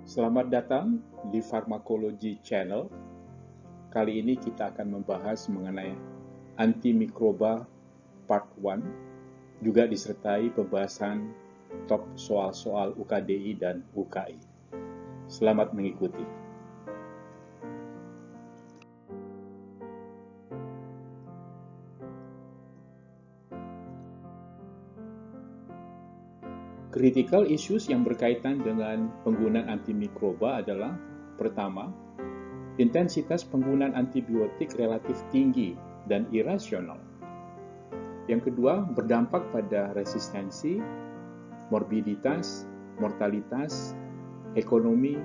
Selamat datang di Pharmacology Channel. Kali ini kita akan membahas mengenai antimikroba Part 1, juga disertai pembahasan top soal-soal UKDI dan UKI. Selamat mengikuti. Critical issues yang berkaitan dengan penggunaan antimikroba adalah: pertama, intensitas penggunaan antibiotik relatif tinggi dan irasional. Yang kedua, berdampak pada resistensi, morbiditas, mortalitas, ekonomi,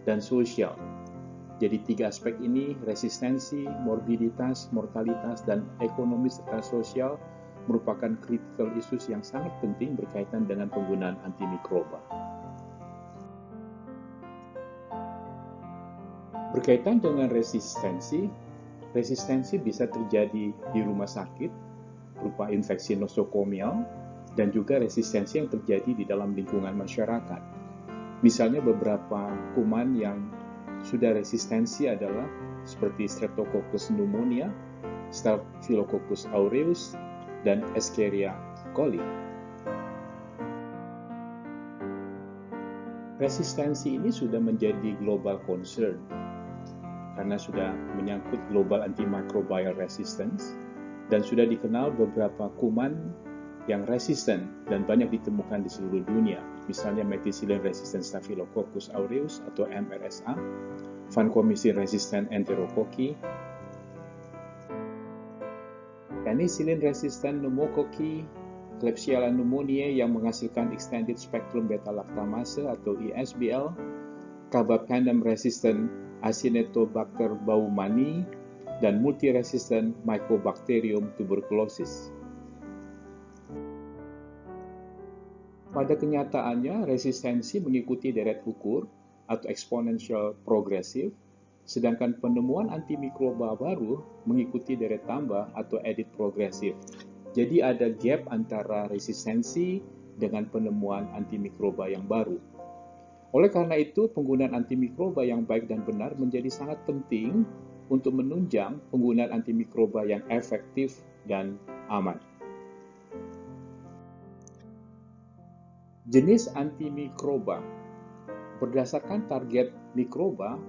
dan sosial. Jadi tiga aspek ini, resistensi, morbiditas, mortalitas, dan ekonomi serta sosial, merupakan critical issues yang sangat penting berkaitan dengan penggunaan antimikroba. Berkaitan dengan resistensi bisa terjadi di rumah sakit berupa infeksi nosokomial dan juga resistensi yang terjadi di dalam lingkungan masyarakat. Misalnya beberapa kuman yang sudah resistensi adalah seperti Streptococcus pneumonia, Staphylococcus aureus, dan Escherichia coli. Resistensi ini sudah menjadi global concern karena sudah menyangkut global antimicrobial resistance dan sudah dikenal beberapa kuman yang resisten dan banyak ditemukan di seluruh dunia, misalnya methicillin resistant Staphylococcus aureus atau MRSA, vancomycin resistant Enterococci, penicillin resistant pneumococci, Klebsiella pneumoniae yang menghasilkan extended spectrum beta lactamase atau ESBL, carbapenem resistant Acinetobacter baumannii, dan multiresistant Mycobacterium tuberculosis. Pada kenyataannya, resistensi mengikuti deret ukur atau exponential progressive, sedangkan penemuan antimikroba baru mengikuti deret tambah atau edit progressive. Jadi ada gap antara resistensi dengan penemuan antimikroba yang baru. Oleh karena itu, penggunaan antimikroba yang baik dan benar menjadi sangat penting untuk menunjang penggunaan antimikroba yang efektif dan aman. Jenis antimikroba. Berdasarkan target mikroba,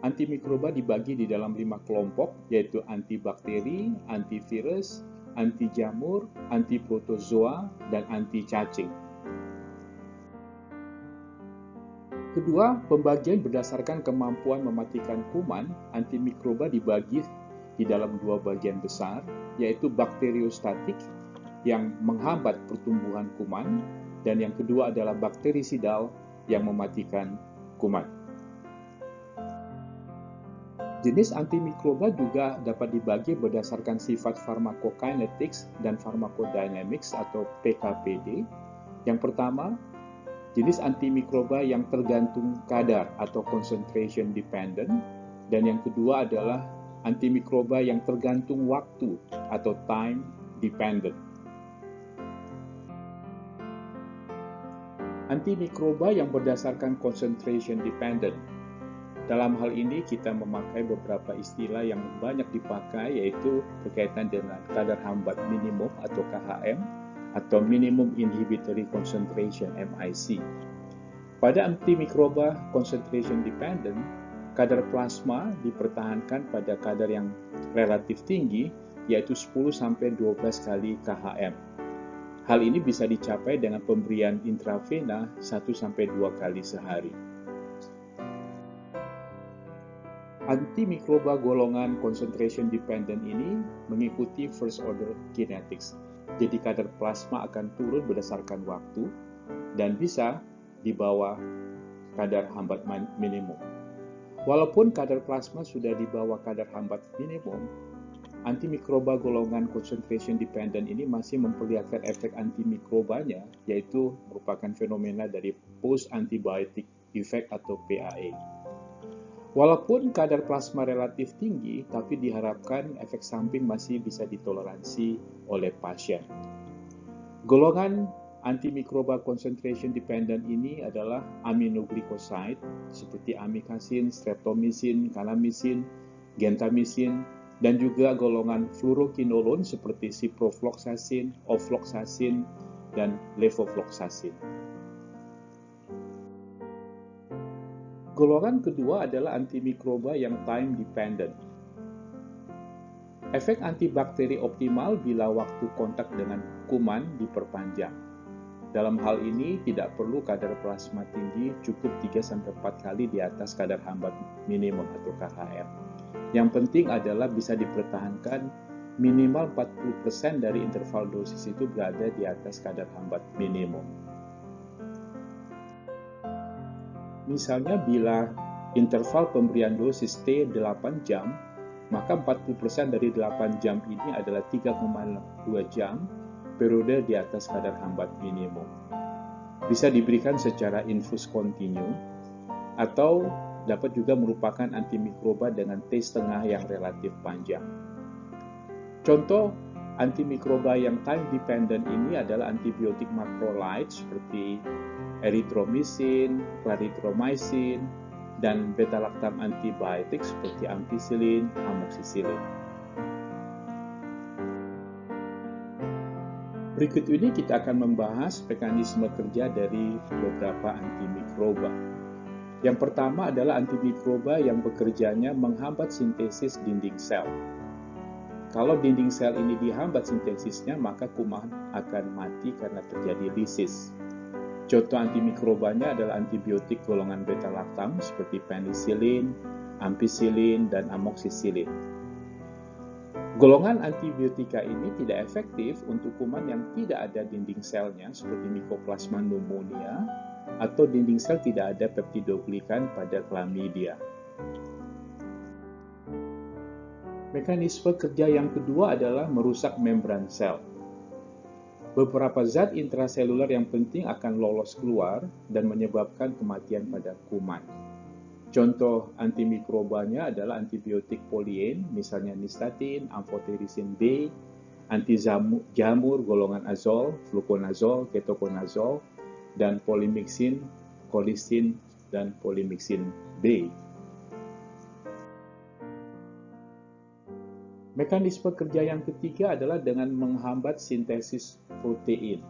antimikroba dibagi di dalam 5 kelompok, yaitu antibakteri, antivirus, anti jamur, anti protozoa, dan anti cacing. Kedua, pembagian berdasarkan kemampuan mematikan kuman, antimikroba dibagi di dalam 2 bagian besar, yaitu bakteriostatik yang menghambat pertumbuhan kuman, dan yang kedua adalah bakterisidal yang mematikan kuman. Jenis antimikroba juga dapat dibagi berdasarkan sifat pharmacokinetics dan pharmacodynamics atau PKPD. Yang pertama, jenis antimikroba yang tergantung kadar atau concentration dependent, dan yang kedua adalah antimikroba yang tergantung waktu atau time dependent. Antimikroba yang berdasarkan concentration dependent. Dalam hal ini kita memakai beberapa istilah yang banyak dipakai, yaitu berkaitan dengan kadar hambat minimum atau KHM atau minimum inhibitory concentration MIC. Pada antimikroba concentration dependent, kadar plasma dipertahankan pada kadar yang relatif tinggi, yaitu 10-12 kali KHM. Hal ini bisa dicapai dengan pemberian intravena 1-2 kali sehari. Antimikroba golongan concentration dependent ini mengikuti first order kinetics. Jadi kadar plasma akan turun berdasarkan waktu dan bisa di bawah kadar hambat minimum. Walaupun kadar plasma sudah di bawah kadar hambat minimum, antimikroba golongan concentration dependent ini masih memperlihatkan efek antimikrobanya, yaitu merupakan fenomena dari post antibiotic effect atau PAE. Walaupun kadar plasma relatif tinggi, tapi diharapkan efek samping masih bisa ditoleransi oleh pasien. Golongan Antimikroba concentration dependent ini adalah aminoglycoside seperti amikasin, streptomycin, kanamisin, gentamisin, dan juga golongan fluorokinolon seperti ciprofloxacin, ofloxacin, dan levofloxacin. Golongan kedua adalah antimikroba yang time dependent. Efek antibakteri optimal bila waktu kontak dengan kuman diperpanjang. Dalam hal ini tidak perlu kadar plasma tinggi, cukup 3-4 kali di atas kadar hambat minimum atau KHM. Yang penting adalah bisa dipertahankan minimal 40% dari interval dosis itu berada di atas kadar hambat minimum. Misalnya bila interval pemberian dosis T 8 jam, maka 40% dari 8 jam ini adalah 3,2 jam periode di atas kadar hambat minimum. Bisa diberikan secara infus kontinu atau dapat juga merupakan antimikroba dengan T,5 yang relatif panjang. Contoh antimikroba yang time dependent ini adalah antibiotik macrolide seperti erythromycin, clarithromycin, dan beta-lactam antibiotik seperti ampicillin, amoxicillin. Berikut ini kita akan membahas mekanisme kerja dari beberapa antimikroba. Yang pertama adalah antimikroba yang bekerjanya menghambat sintesis dinding sel. Kalau dinding sel ini dihambat sintesisnya, maka kuman akan mati karena terjadi lisis. Contoh antimikrobanya adalah antibiotik golongan beta-lactam seperti penicillin, ampicillin, dan amoxicillin. Golongan antibiotika ini tidak efektif untuk kuman yang tidak ada dinding selnya seperti Mycoplasma pneumonia atau dinding sel tidak ada peptidoglikan pada Chlamydia. Mekanisme kerja yang kedua adalah merusak membran sel. Beberapa zat intraseluler yang penting akan lolos keluar dan menyebabkan kematian pada kuman. Contoh antimikrobanya adalah antibiotik polien, misalnya nystatin, amphotericin B, anti-jamur golongan azol, fluconazol, ketoconazol, dan polymyxin, colicin, dan polymyxin B. Mekanisme kerja yang ketiga adalah dengan menghambat sintesis protein.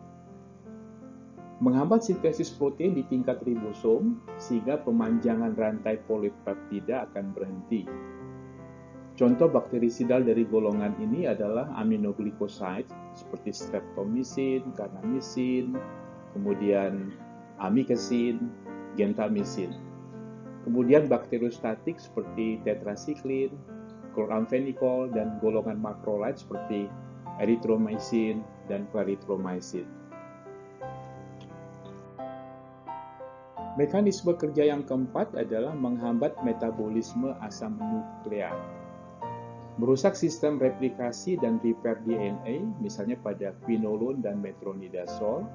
Menghambat sintesis protein di tingkat ribosom sehingga pemanjangan rantai polipeptida akan berhenti. Contoh bakterisidal dari golongan ini adalah aminoglycoside seperti streptomycin, kanamisin, kemudian amikasin, gentamisin. Kemudian bakteriostatik seperti tetrasiklin, chloramphenicol, dan golongan macrolide seperti erythromycin dan clarithromycin. Mekanisme kerja yang keempat adalah menghambat metabolisme asam nukleat. Merusak sistem replikasi dan repair DNA, misalnya pada quinolone dan metronidazole,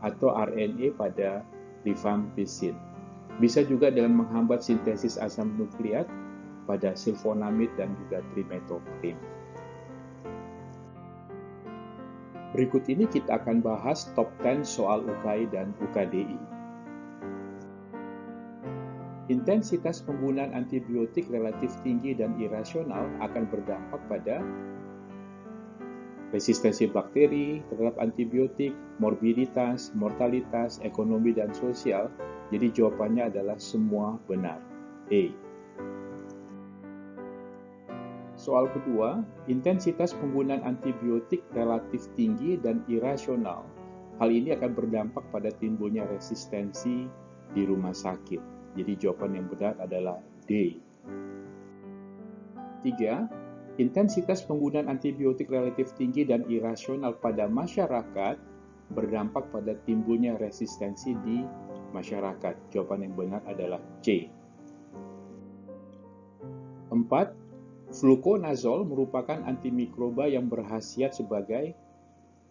atau RNA pada rifampicin. Bisa juga dengan menghambat sintesis asam nukleat pada sulfonamid dan juga trimethoprim. Berikut ini kita akan bahas top 10 soal UKI dan UKDI. Intensitas penggunaan antibiotik relatif tinggi dan irasional akan berdampak pada resistensi bakteri terhadap antibiotik, morbiditas, mortalitas, ekonomi, dan sosial. Jadi jawabannya adalah semua benar. A. Soal kedua, intensitas penggunaan antibiotik relatif tinggi dan irasional. Hal ini akan berdampak pada timbulnya resistensi di rumah sakit. Jadi jawaban yang benar adalah D. 3. Intensitas penggunaan antibiotik relatif tinggi dan irasional pada masyarakat berdampak pada timbulnya resistensi di masyarakat. Jawaban yang benar adalah C. 4. Fluconazole merupakan antimikroba yang berkhasiat sebagai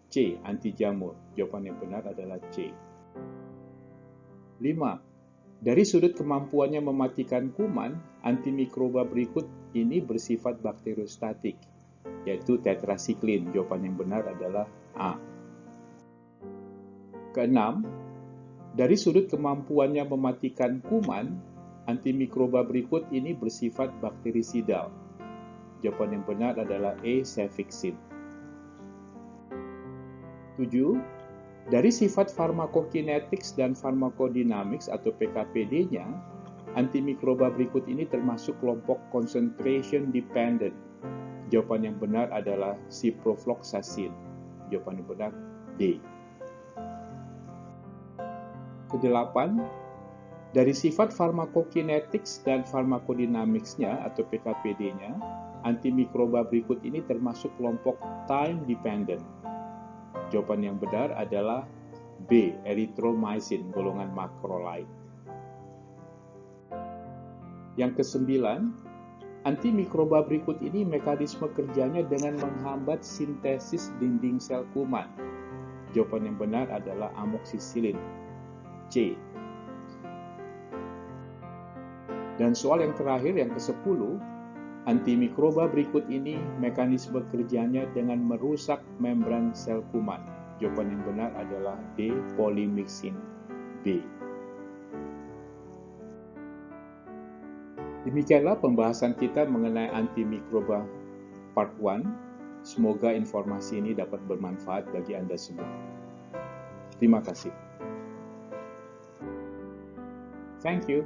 C. Anti-jamur. Jawaban yang benar adalah C. 5. Dari sudut kemampuannya mematikan kuman, antimikroba berikut ini bersifat bakteriostatik, yaitu tetrasiklin. Jawaban yang benar adalah A. Keenam, dari sudut kemampuannya mematikan kuman, antimikroba berikut ini bersifat bakterisidal. Jawaban yang benar adalah A. Cefixime. 7. Dari sifat pharmacokinetics dan pharmacodynamics atau PKPD-nya, antimikroba berikut ini termasuk kelompok concentration dependent. Jawaban yang benar adalah ciprofloxacin. Jawaban yang benar D. Kedelapan, dari sifat pharmacokinetics dan pharmacodynamics-nya atau PKPD-nya, antimikroba berikut ini termasuk kelompok time dependent. Jawaban yang benar adalah B. Erythromycin, golongan macrolide. Yang kesembilan, antimikroba berikut ini mekanisme kerjanya dengan menghambat sintesis dinding sel kuman. Jawaban yang benar adalah amoxicillin. C. Dan soal yang terakhir, yang ke-10, antimikroba berikut ini mekanisme kerjanya dengan merusak membran sel kuman. Jawaban yang benar adalah D. Polymyxin B. Demikianlah pembahasan kita mengenai antimikroba part 1. Semoga informasi ini dapat bermanfaat bagi Anda semua. Terima kasih. Thank you.